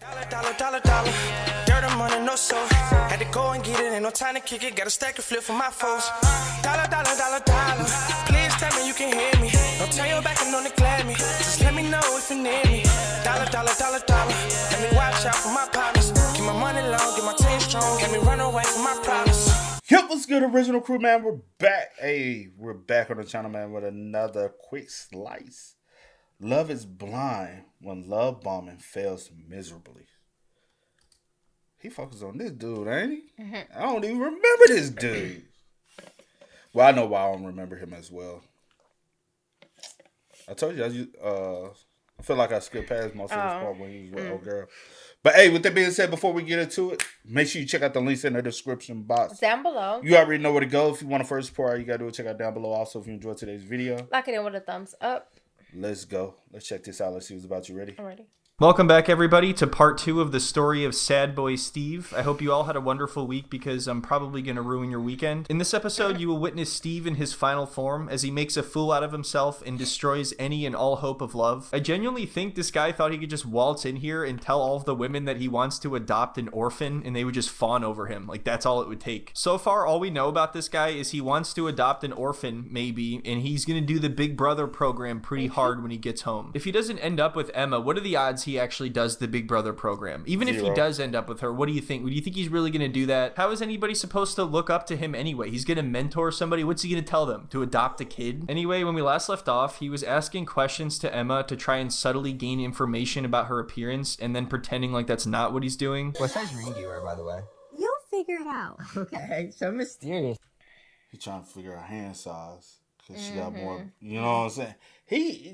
Dollar. Dirt and money, no soul. Had to go and get it, ain't no time to kick it. Got a stack and flip for my foes. Dollar. Please tell me you can hear me. Don't turn your back and don't neglect me. Just let me know if you need me. Dollar. Let me watch out for my partners. Keep my money long, get my team strong. Let me run away from my problems. Yep, what's good, original crew, man? We're back. Hey, we're back on the channel, man, with another quick slice. Love is blind when love bombing fails miserably. He focuses on this dude, ain't he? I don't even remember this dude. Well, I know why I don't remember him as well. I told you, I feel like I skipped past most of this part when he was with old girl. But hey, with that being said, before we get into it, make sure you check out the links in the description box. Down below. You already know where to go. If you want to first support, all you got to do is check out down below. Also, if you enjoyed today's video, like it in with a thumbs up. Let's go. Let's check this out. Let's see what's about. You ready? I'm ready. Welcome back, everybody, to part 2 of the story of Sad Boy Steve. I hope you all had a wonderful week because I'm probably going to ruin your weekend. In this episode, you will witness Steve in his final form as he makes a fool out of himself and destroys any and all hope of love. I genuinely think this guy thought he could just waltz in here and tell all of the women that he wants to adopt an orphan and they would just fawn over him. Like, that's all it would take. So far, all we know about this guy is he wants to adopt an orphan, maybe, and he's going to do the Big Brother program pretty hard when he gets home. If he doesn't end up with Emma, what are the odds he actually does the Big Brother program? Even if he does end up with her, what do you think? Do you think he's really going to do that? How is anybody supposed to look up to him anyway? He's going to mentor somebody. What's he going to tell them? To adopt a kid? Anyway, when we last left off, he was asking questions to Emma to try and subtly gain information about her appearance and then pretending like that's not what he's doing. What size ring do you wear, by the way? You'll figure it out. Okay, so mysterious. He's trying to figure out hand size because she got more. You know what I'm saying?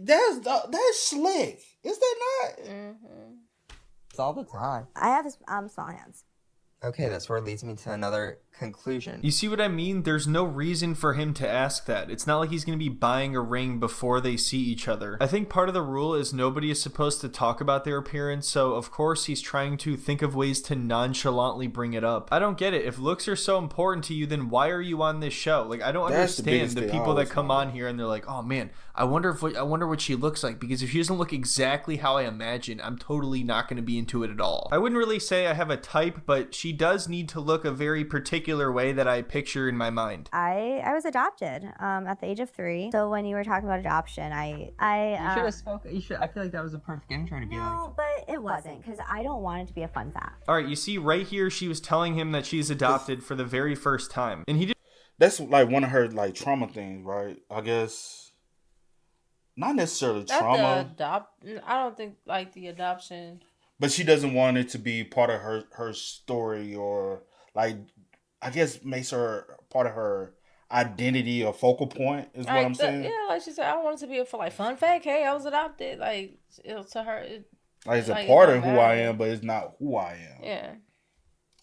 That's slick. Is that not? It's all the time. I have small hands. Okay, that's where it leads me to another conclusion. You see what I mean? There's no reason for him to ask that. It's not like he's going to be buying a ring before they see each other. I think part of the rule is nobody is supposed to talk about their appearance, so of course he's trying to think of ways to nonchalantly bring it up. I don't get it. If looks are so important to you, then why are you on this show? Like, I don't understand the people that come on here and they're like, oh man, I wonder what she looks like, because if she doesn't look exactly how I imagine, I'm totally not going to be into it at all. I wouldn't really say I have a type, but she does need to look a very particular way that I picture in my mind. I was adopted at the age of 3. So when you were talking about adoption, you should have spoken. I feel like that was a perfect intro to be like. No, but it wasn't, because I don't want it to be a fun fact. All right, you see right here, she was telling him that she's adopted for the very first time, and he did. That's like one of her like trauma things, right? I guess. Not necessarily trauma. I don't think like the adoption. But she doesn't want it to be part of her story, or like, I guess makes her part of her identity or focal point is what I'm saying. Yeah, like she said, I want it to be for like fun fact. Hey, I was adopted. Like to her, it's a part of who I am, but it's not who I am. Yeah.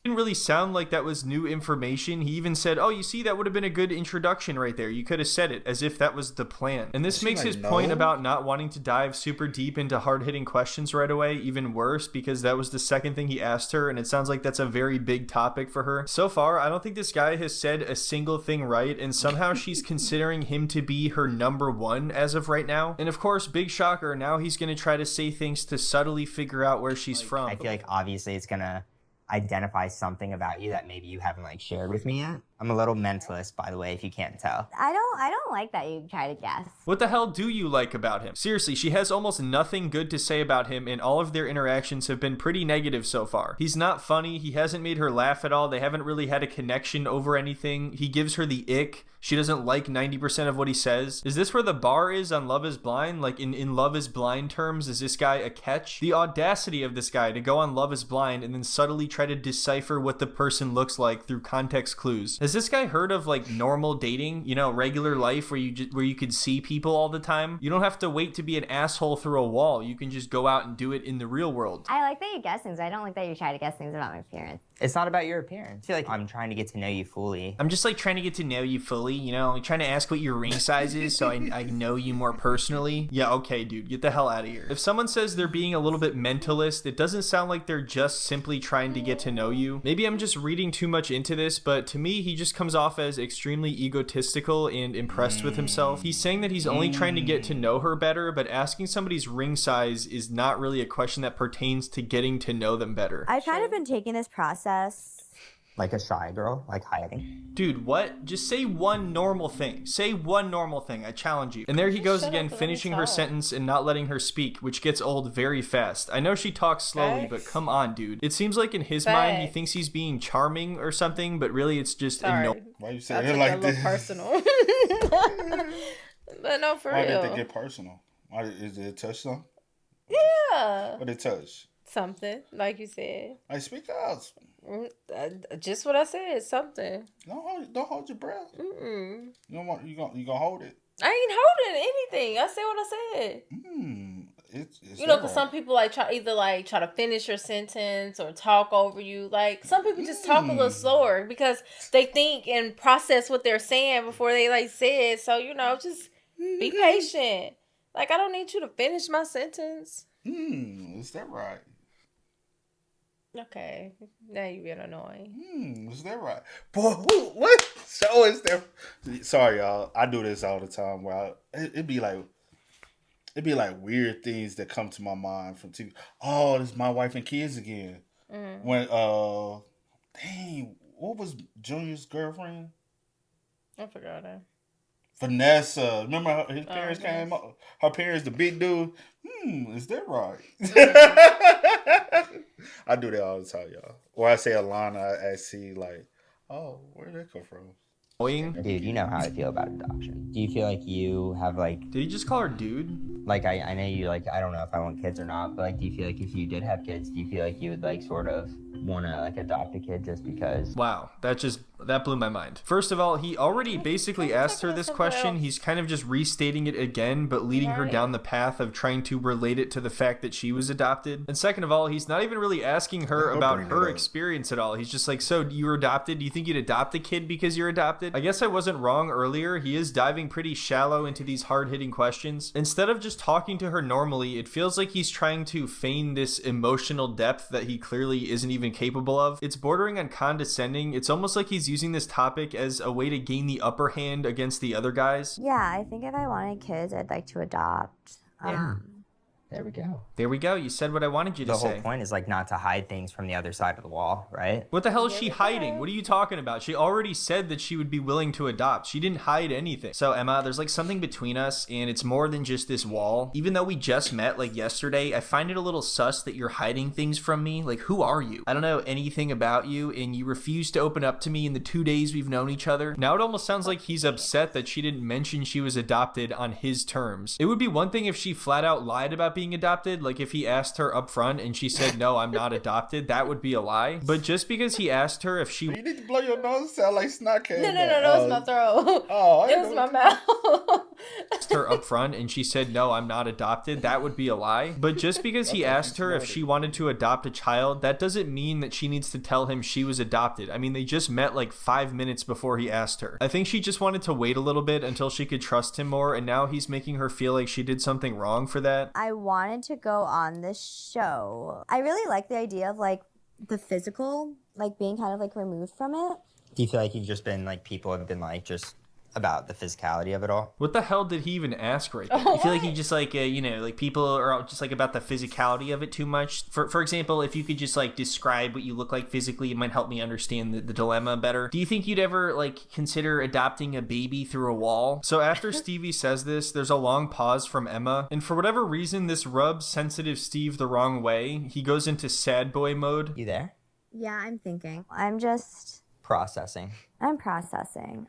Didn't really sound like that was new information. He even said, oh, you see, that would have been a good introduction right there. You could have said it as if that was the plan. And this makes his point about not wanting to dive super deep into hard-hitting questions right away even worse, because that was the second thing he asked her, and it sounds like that's a very big topic for her. So far, I don't think this guy has said a single thing right, and somehow she's considering him to be her number one as of right now. And of course, big shocker, now he's going to try to say things to subtly figure out where she's from. I feel like obviously it's going to identify something about you that maybe you haven't like shared with me yet. I'm a little mentalist, by the way, if you can't tell. I don't like that you try to guess. What the hell do you like about him? Seriously, she has almost nothing good to say about him, and all of their interactions have been pretty negative so far. He's not funny. He hasn't made her laugh at all. They haven't really had a connection over anything. He gives her the ick. She doesn't like 90% of what he says. Is this where the bar is on Love is Blind? Like in Love is Blind terms, is this guy a catch? The audacity of this guy to go on Love is Blind and then subtly try to decipher what the person looks like through context clues. Has this guy heard of like normal dating, you know, regular life where you could see people all the time? You don't have to wait to be an asshole through a wall. You can just go out and do it in the real world. I like that you guess things. I don't like that you try to guess things about my appearance. It's not about your appearance. I feel like I'm trying to get to know you fully. I'm just like trying to get to know you fully, you know, like trying to ask what your ring size is so I know you more personally. Yeah, okay, dude, get the hell out of here. If someone says they're being a little bit mentalist, it doesn't sound like they're just simply trying to get to know you. Maybe I'm just reading too much into this, but to me, he just comes off as extremely egotistical and impressed with himself. He's saying that he's only trying to get to know her better, but asking somebody's ring size is not really a question that pertains to getting to know them better. I've kind of been taking this process. Like a shy girl, like hiding. Dude, what? Just say one normal thing. Say one normal thing. I challenge you. And there he goes Shut again, up and let me finishing her talk. sentence and not letting her speak, which gets old very fast. I know she talks slowly, but Facts. come on, dude. It seems like in his mind, he Facts. thinks he's being charming or something, but really it's just Sorry. Why you I say took it it like a little this? personal. But no, for Why real. did they get personal? Why is it a touch something? Yeah. What did it touch? Something, like you said. Like speak out. Just what I said, something. Don't hold your breath. Mm-mm. You gonna hold it. I ain't holding anything. I said what I said. It's You know, that because right? some people try to finish your sentence or talk over you. Like some people just talk a little slower because they think and process what they're saying before they say it. So just be patient. Like I don't need you to finish my sentence. Is that right? Okay, now you're being annoying. Is that right? Boy, what show is there? Sorry, y'all. I do this all the time. Where it'd be like weird things that come to my mind from TV. Oh, this is My Wife and Kids again. When dang, what was Junior's girlfriend? I forgot that. Vanessa. Remember his parents came up? Her parents, the big dude. Is that right? I do that all the time, y'all. Or I say Alana, I see like, oh, where did that come from? annoying. Dude, you know how I feel about adoption. Do you feel like you have Did he just call her dude? like I know you I don't know if I want kids or not, but do you feel like if you did have kids, do you feel like you would sort of want to adopt a kid just because? Wow, that blew my mind. First of all, he already basically asked her this question. He's kind of just restating it again, but leading her down the path of trying to relate it to the fact that she was adopted. And second of all, he's not even really asking her about her experience at all. He's just like, so you were adopted? Do you think you'd adopt a kid because you're adopted? I guess I wasn't wrong earlier. He is diving pretty shallow into these hard-hitting questions. Instead of just talking to her normally, it feels like he's trying to feign this emotional depth that he clearly isn't even capable of. It's bordering on condescending. It's almost like he's using this topic as a way to gain the upper hand against the other guys. Yeah, I think if I wanted kids, I'd like to adopt. Yeah. There we go. There we go. You said what I wanted you to The say. whole point is not to hide things from the other side of the wall, right? What the hell is she hiding? What are you talking about? She already said that she would be willing to adopt. She didn't hide anything. So Emma, there's something between us, and it's more than just this wall. Even though we just met yesterday, I find it a little sus that you're hiding things from me. Who are you? I don't know anything about you, and you refuse to open up to me in the 2 days we've known each other. Now it almost sounds like he's upset that she didn't mention she was adopted on his terms. It would be one thing if she flat out lied about being adopted, if he asked her up front and she said, no, I'm not adopted, that would be a lie. But just because he asked her if she You need to blow your nose, sound like snot came No, back. it was my throat. Oh, It was my mouth. asked her up front and she said, no, I'm not adopted, that would be a lie. But just because he asked her if she wanted to adopt a child, that doesn't mean that she needs to tell him she was adopted. I mean, they just met 5 minutes before he asked her. I think she just wanted to wait a little bit until she could trust him more, and now he's making her feel like she did something wrong for that. I wanted to go on this show. I really like the idea of the physical, being kind of removed from it. Do you feel like you've just been people have been just about the physicality of it all? What the hell did he even ask right there? I feel like he just people are just about the physicality of it too much. For example, if you could just describe what you look like physically, it might help me understand the dilemma better. Do you think you'd ever consider adopting a baby through a wall? So after Stevie says this, there's a long pause from Emma, and for whatever reason, this rubs sensitive Steve the wrong way. He goes into sad boy mode. You there? Yeah, I'm thinking. Processing. I'm processing.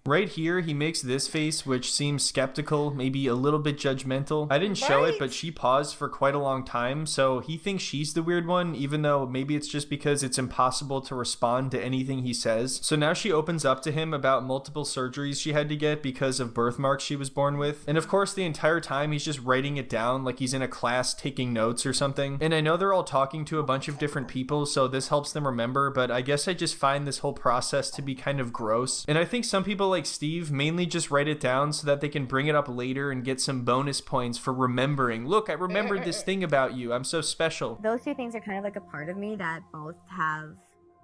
Right here, he makes this face, which seems skeptical, maybe a little bit judgmental. I didn't show it, but she paused for quite a long time, so he thinks she's the weird one, even though maybe it's just because it's impossible to respond to anything he says. So now she opens up to him about multiple surgeries she had to get because of birthmarks she was born with. And of course, the entire time, he's just writing it down like he's in a class taking notes or something. And I know they're all talking to a bunch of different people, so this helps them remember, but I guess I just find this whole process to be kind of gross. And I think some people like Steve mainly just write it down so that they can bring it up later and get some bonus points for remembering. Look, I remembered this thing about you. I'm so special. Those two things are kind of a part of me that both have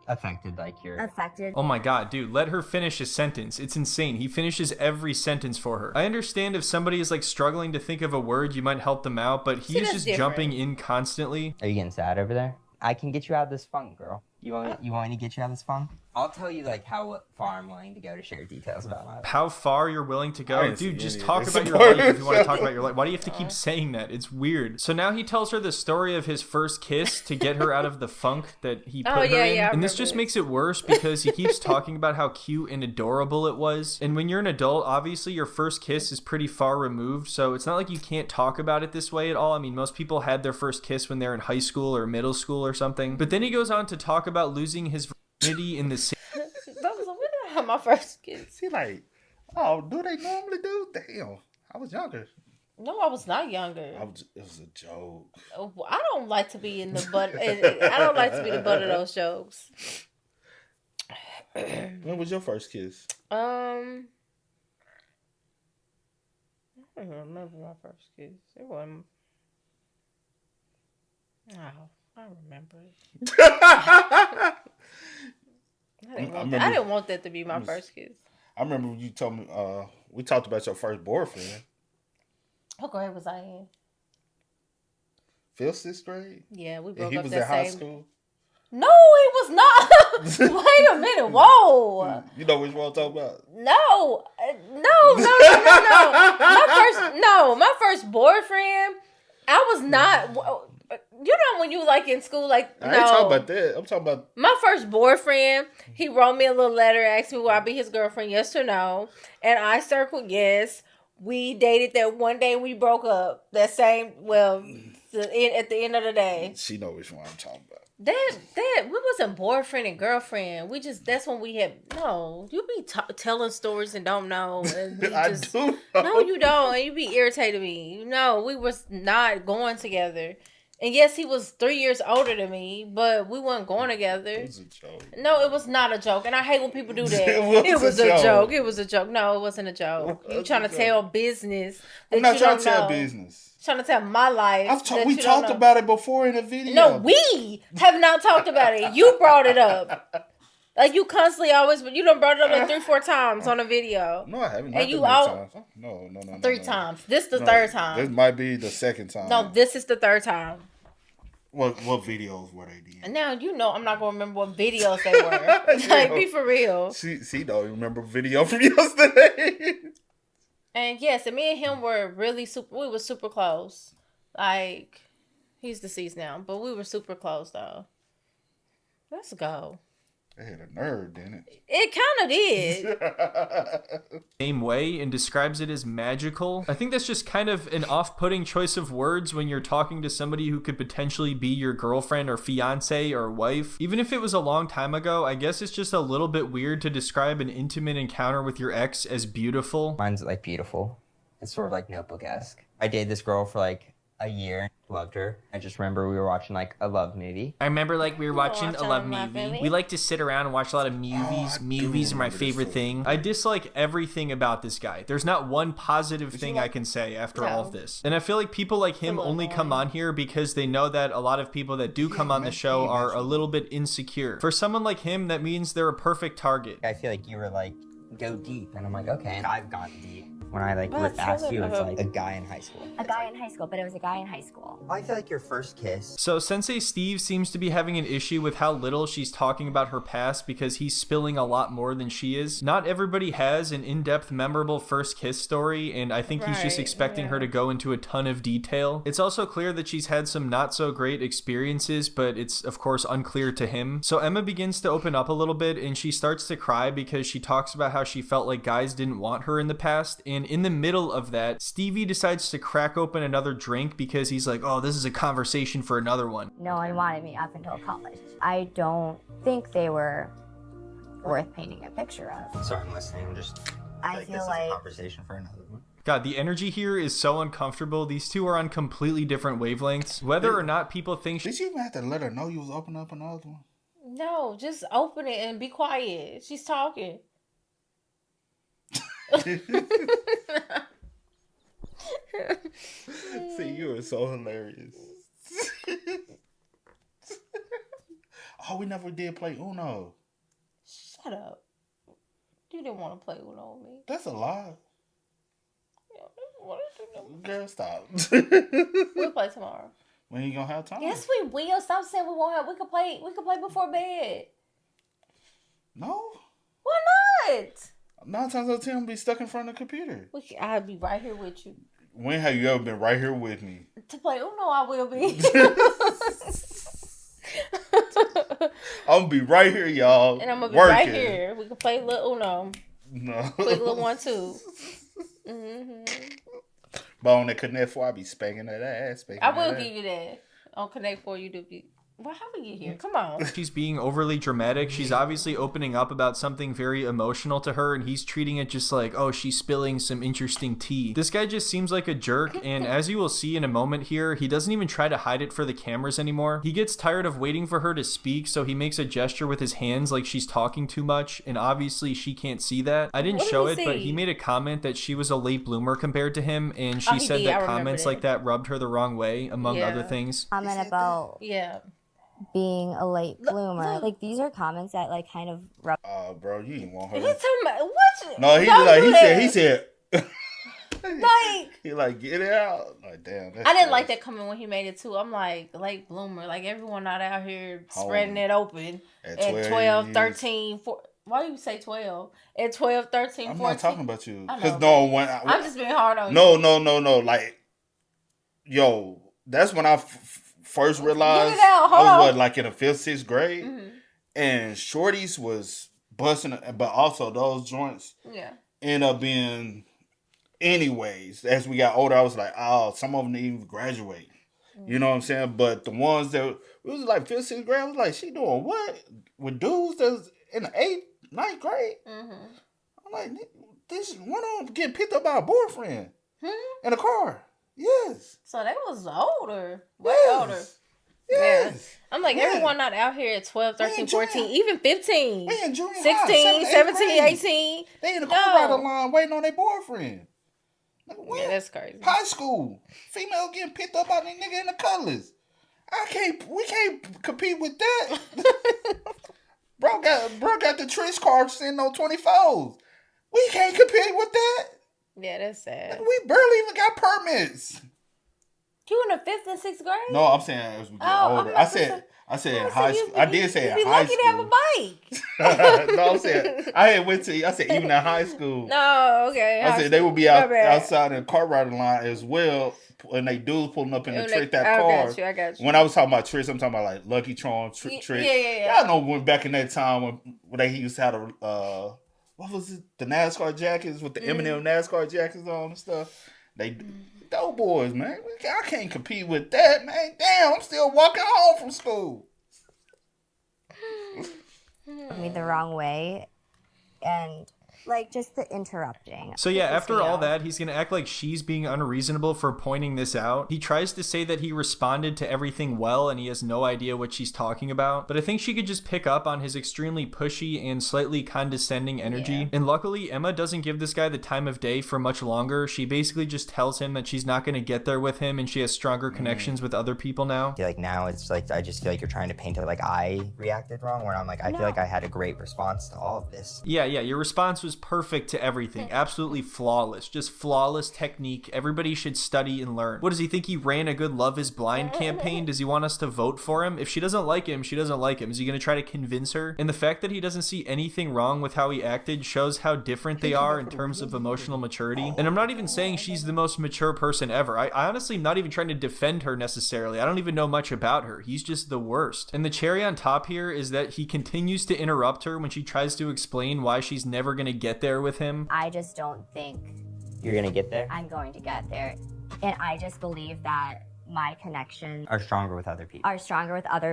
affected like your affected. Oh my god, dude, let her finish a sentence. It's insane. He finishes every sentence for her. I understand if somebody is like struggling to think of a word, you might help them out, but he is just jumping in constantly. Are you getting sad over there? I can get you out of this funk, girl. You want me to get you out of this funk? I'll tell you like how far I'm willing to go to share details about my life. How far you're willing to I go? didn't Dude, see just any of talk this about your part. life if you want to talk about your life. Why do you have to keep saying that? It's weird. So now he tells her the story of his first kiss to get her out of the funk that he put her in. I And this just remember makes it worse because he keeps talking about how cute and adorable it was. And when you're an adult, obviously your first kiss is pretty far removed. So it's not like you can't talk about it this way at all. I mean, most people had their first kiss when they're in high school or middle school or something. But then he goes on to talk about losing his virginity in the same... That was when I had my first kiss. She like, oh, do they normally do? Damn, I was younger. No, I was not younger. It was a joke. I don't like to be in the butt. I don't like to be the butt of those jokes. When was your first kiss? I don't remember my first kiss. It wasn't. Oh, I remember it. I didn't want that to be my first kiss. I remember you told me, we talked about your first boyfriend. What grade was I in? 5th, 6th grade? Yeah, we And broke he up was that in high same. school? No, he was not. Wait a minute. Whoa. You know which one I'm talking about? No. My first boyfriend, I was not. You know when you like in school, like I ain't talking about that. I'm talking about my first boyfriend. He wrote me a little letter, asked me would I be his girlfriend, yes or no, and I circled yes. We dated that one day. We broke up that same. Well, at the end of the day, she know which one I'm talking about. That we wasn't boyfriend and girlfriend. We just that's when we had no. You be telling stories and don't know. And we I just, do know. No, you don't, and you be irritating me. No, we was not going together. And yes, he was 3 years older than me, but we weren't going together. It was a joke. No, it was not a joke, and I hate when people do that. It was a joke. It was a joke. No, it wasn't a joke. You trying to tell business? I'm not trying to tell business. Trying to tell my life. We talked about it before in the video. No, we have not talked about it. You brought it up. Like you constantly always, but you done brought it up like 3-4 times on a video. No, I haven't. And you times. No. 3 times. This the third time. This might be the second time. No, this is the third time. What videos were they doing? And now you know I'm not gonna remember what videos they were. Like be for real. She don't remember video from yesterday. And yes, and me and him were really we were super close. Like he's deceased now, but we were super close though. Let's go. They had a nerd, didn't it? It kind of did. Same way and describes it as magical. I think that's just kind of an off-putting choice of words when you're talking to somebody who could potentially be your girlfriend or fiance or wife. Even if it was a long time ago, I guess it's just a little bit weird to describe an intimate encounter with your ex as beautiful. Mine's like beautiful. It's sort of like Notebook-esque. I dated this girl for like a year. Loved her. I just remember we were watching like a love movie. I remember like we were watching a love movie. We like to sit around and watch a lot of movies. Movies are my favorite thing. I dislike everything about this guy. There's not one positive thing I can say after all of this. And I feel like people like him only come on here because they know that a lot of people that do come on the show are a little bit insecure. For someone like him, that means they're a perfect target. I feel like you were like, go deep. And I'm like, okay. And I've gone deep. When I like But asked you, it's like a guy in high school. A guy in high school, but it was a guy in high school. I feel like your first kiss. So Sensei Steve seems to be having an issue with how little she's talking about her past because he's spilling a lot more than she is. Not everybody has an in-depth, memorable first kiss story, and I think he's just expecting her to go into a ton of detail. It's also clear that she's had some not so great experiences, but it's of course unclear to him. So Emma begins to open up a little bit, and she starts to cry because she talks about how she felt like guys didn't want her in the past, and in the middle of that, Stevie decides to crack open another drink because he's like, oh, this is a conversation for another one. No one wanted me up until college. I don't think they were worth painting a picture of. Sorry, I'm listening. I feel like a conversation for another one. God, the energy here is so uncomfortable. These two are on completely different wavelengths. Whether or not people think Did you even have to let her know you was opening up another one? No, just open it and be quiet. She's talking. See, you are so hilarious. Oh, we never did play Uno. Shut up. You didn't want to play Uno with me. That's a lie. What did you do? Girl, stop. We'll play tomorrow. When you gonna have time? Yes, we will. Stop saying we won't have. We could play. We could play before bed. No. Why not? 9 times out of 10, I'm be stuck in front of the computer. I'll be right here with you. When have you ever been right here with me? To play Uno, I will be. I'm gonna be right here, y'all. And I'm gonna be working. right here. We can play little Uno. No. Quick little 1-2. Mm-hmm. But on the Connect 4, I be spanking that ass. I will give you that. On Connect 4, you do be. Well, how we get here? Come on. She's being overly dramatic. She's obviously opening up about something very emotional to her, and he's treating it just like, oh, she's spilling some interesting tea. This guy just seems like a jerk, and as you will see in a moment here, he doesn't even try to hide it for the cameras anymore. He gets tired of waiting for her to speak, so he makes a gesture with his hands like she's talking too much, and obviously she can't see that. I didn't show it, but he made a comment that she was a late bloomer compared to him, and she said that comments like that rubbed her the wrong way, among other things. Comment about being a late bloomer. Like, these are comments that, like, kind of rub. Bro, you didn't want her. He's talking about what? No, he said. Like, he like, get it out. Like, damn. I didn't like that comment when he made it too. I'm like, late bloomer. Like, everyone not out here spreading it open at 12, 13, 14. Why do you say 12? At 12, 13, 14. I'm not talking about you. Because I'm just being hard on you. No. Like, yo, that's when I first realized I was like in the 5th, 6th grade. Mm-hmm. And shorties was busting, but also those joints end up being, anyways, as we got older, I was like, oh, some of them didn't even graduate. Mm-hmm. You know what I'm saying? But the ones that, it was like 5th, 6th grade, I was like, she doing what? With dudes that's in the 8th, 9th grade? Mm-hmm. I'm like, this one of them getting picked up by a boyfriend in a car. Yes. So they was older. Way older. Yes. Yeah. I'm like, everyone not out here at 12, 13, 14, even 15. They in junior 16, high, 17, 18. They in the car rider line waiting on their boyfriend. Like, yeah, that's crazy. High school. Female getting picked up by the nigga in the colors. We can't compete with that. bro got the Trish card sitting on 24s. We can't compete with that. Yeah, that's sad. We barely even got permits. You in the 5th and 6th grade? No, I'm saying as we get older. I said in high school. I did say in high school. You'd be lucky to have a bike. No, I'm saying I said even in high school. No, okay. I said they would be outside in the car rider line as well, and they dudes pulling up in the trick that car. I got you. When I was talking about tricks, I'm talking about like Lucky Charm trick. Yeah. Y'all know when back in that time when they used to have what was it? The NASCAR jackets with the Eminem NASCAR jackets on and stuff. They dope boys, man. I can't compete with that, man. Damn, I'm still walking home from school. Me the wrong way, and like just the interrupting. So yeah, after all that, he's gonna act like she's being unreasonable for pointing this out. He tries to say that he responded to everything well and he has no idea what she's talking about, but I think she could just pick up on his extremely pushy and slightly condescending energy. Yeah. And luckily, Emma doesn't give this guy the time of day for much longer. She basically just tells him that she's not gonna get there with him and she has stronger connections with other people now. I feel like now it's like, I just feel like you're trying to paint it like I reacted wrong, where I'm like, I feel like I had a great response to all of this. Yeah, your response was perfect to everything. Absolutely flawless. Just flawless technique. Everybody should study and learn. What does he think he ran a good Love is Blind campaign? Does he want us to vote for him? If she doesn't like him, she doesn't like him. Is he going to try to convince her? And the fact that he doesn't see anything wrong with how he acted shows how different they are in terms of emotional maturity. And I'm not even saying she's the most mature person ever. I honestly am not even trying to defend her necessarily. I don't even know much about her. He's just the worst. And the cherry on top here is that he continues to interrupt her when she tries to explain why she's never going to get there with him. I just don't think you're gonna get there. I'm going to get there, and I just believe that my connections are stronger with other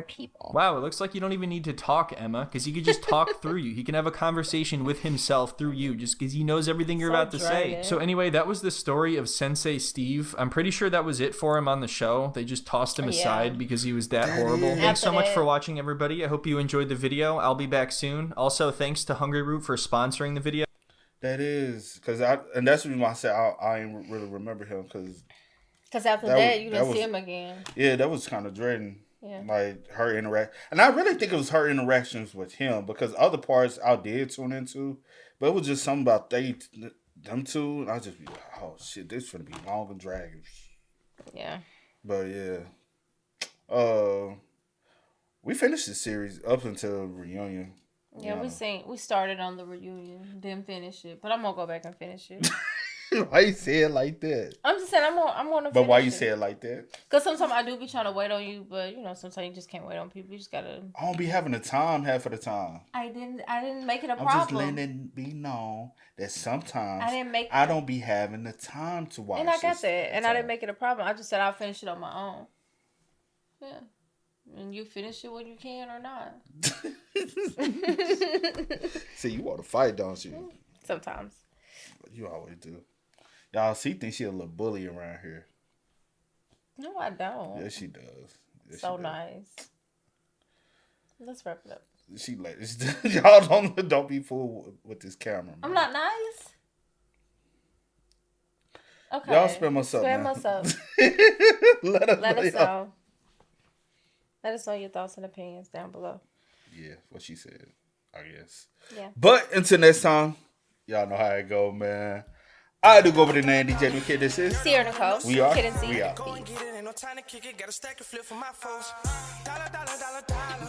people. Wow, it looks like you don't even need to talk, Emma, because he could just talk through you. He can have a conversation with himself through you just because he knows everything you're about to say. So anyway, that was the story of Sensei Steve. I'm pretty sure that was it for him on the show. They just tossed him aside because he was that horrible. Thanks so much for watching, everybody. I hope you enjoyed the video. I'll be back soon. Also, thanks to Hungry Root for sponsoring the video. That is, and that's the reason why I said I ain't really remember him, because after that you didn't see him again. Yeah, that was kind of dreading. Yeah. Like her interact, and I really think it was her interactions with him because other parts I did tune into, but it was just something about them two, and I just be like, oh shit, this gonna be long and dragging. Yeah. But yeah, we finished the series up until reunion. Yeah, we started on the reunion, didn't finish it, but I'm gonna go back and finish it. Why you say it like that? I'm just saying I'm gonna. But why you finish say it like that? Because sometimes I do be trying to wait on you, but sometimes you just can't wait on people. You just gotta. I don't be having the time half of the time. I didn't make it a I'm problem. just letting it be known that sometimes I don't be having the time to watch. And I got that, and I didn't make it a problem. I just said I'll finish it on my own. Yeah. And you finish it when you can or not. See, you want to fight, don't you? Sometimes. You always do. Y'all, she thinks she a little bully around here. No, I don't. Yes, she does. Yes, So she does. nice. Let's wrap it up. She like y'all don't be fooled with this camera. Man. I'm not nice. Okay. Y'all spam us up. Spam man. us up. Let us know. Let us know your thoughts and opinions down below. Yeah, what she said, I guess. Yeah. But until next time, y'all know how it go, man. I do go over the name DJ New Kid. This is Sierra Nicole. We are. Kid and C. We are. Go and get it, ain't no time to kick it. Got a stack of flip for my foes. Dollar, dollar, dollar, dollar.